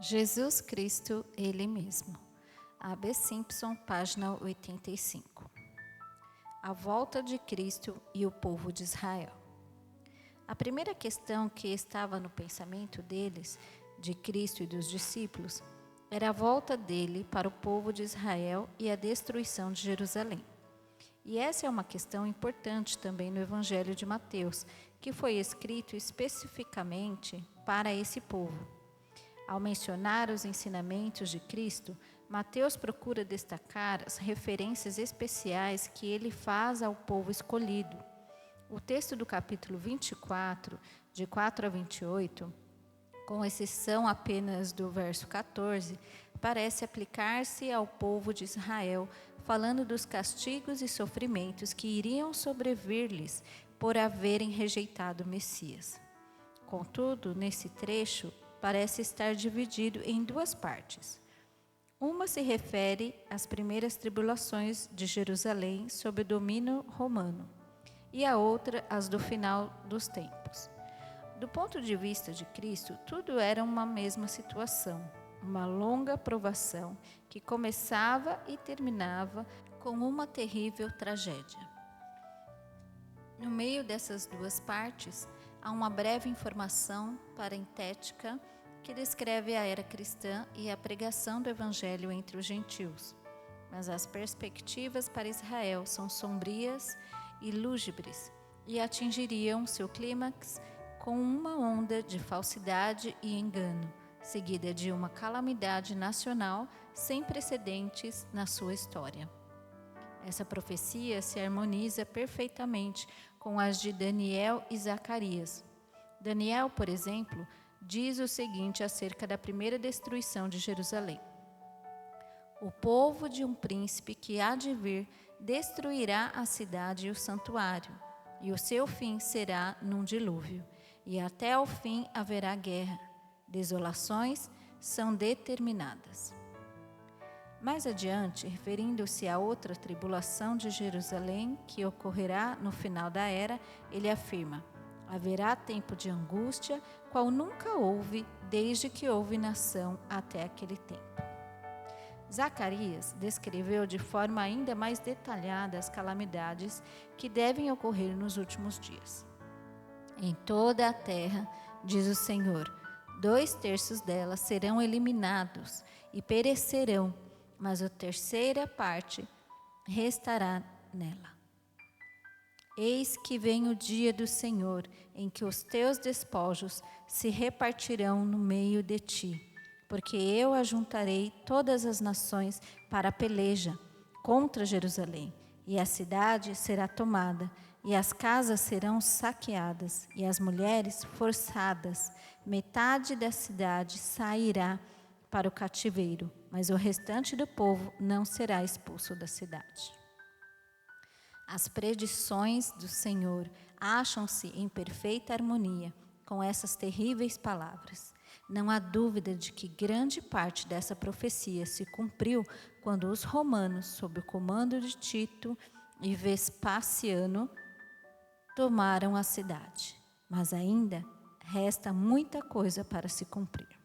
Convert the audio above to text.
Jesus Cristo, Ele mesmo. A.B. Simpson, página 85. A volta de Cristo e o povo de Israel. A primeira questão que estava no pensamento deles, de Cristo e dos discípulos, era a volta dele para o povo de Israel e a destruição de Jerusalém. E essa é uma questão importante também no Evangelho de Mateus, que foi escrito especificamente para esse povo. Ao mencionar os ensinamentos de Cristo, Mateus procura destacar as referências especiais que ele faz ao povo escolhido. O texto do capítulo 24, de 4 a 28, com exceção apenas do verso 14, parece aplicar-se ao povo de Israel, falando dos castigos e sofrimentos que iriam sobrevir-lhes por haverem rejeitado o Messias. Contudo, nesse trecho, parece estar dividido em duas partes. Uma se refere às primeiras tribulações de Jerusalém sob o domínio romano, e a outra às do final dos tempos. Do ponto de vista de Cristo, tudo era uma mesma situação, uma longa provação que começava e terminava com uma terrível tragédia. No meio dessas duas partes, há uma breve informação parentética que descreve a era cristã e a pregação do Evangelho entre os gentios. Mas as perspectivas para Israel são sombrias e lúgubres e atingiriam seu clímax com uma onda de falsidade e engano, seguida de uma calamidade nacional sem precedentes na sua história. Essa profecia se harmoniza perfeitamente com as de Daniel e Zacarias. Daniel, por exemplo, diz o seguinte acerca da primeira destruição de Jerusalém: o povo de um príncipe que há de vir destruirá a cidade e o santuário, e o seu fim será num dilúvio, e até ao fim haverá guerra. Desolações são determinadas. Mais adiante, referindo-se a outra tribulação de Jerusalém que ocorrerá no final da era, ele afirma: haverá tempo de angústia, qual nunca houve desde que houve nação até aquele tempo. Zacarias descreveu de forma ainda mais detalhada as calamidades que devem ocorrer nos últimos dias. Em toda a terra, diz o Senhor, 2/3 dela serão eliminados e perecerão, mas a terceira parte restará nela. Eis que vem o dia do Senhor, em que os teus despojos se repartirão no meio de ti, porque eu ajuntarei todas as nações para a peleja contra Jerusalém, e a cidade será tomada, e as casas serão saqueadas, e as mulheres forçadas. Metade da cidade sairá para o cativeiro, mas o restante do povo não será expulso da cidade. As predições do Senhor acham-se em perfeita harmonia com essas terríveis palavras. Não há dúvida de que grande parte dessa profecia se cumpriu quando os romanos, sob o comando de Tito e Vespasiano, tomaram a cidade. Mas ainda resta muita coisa para se cumprir.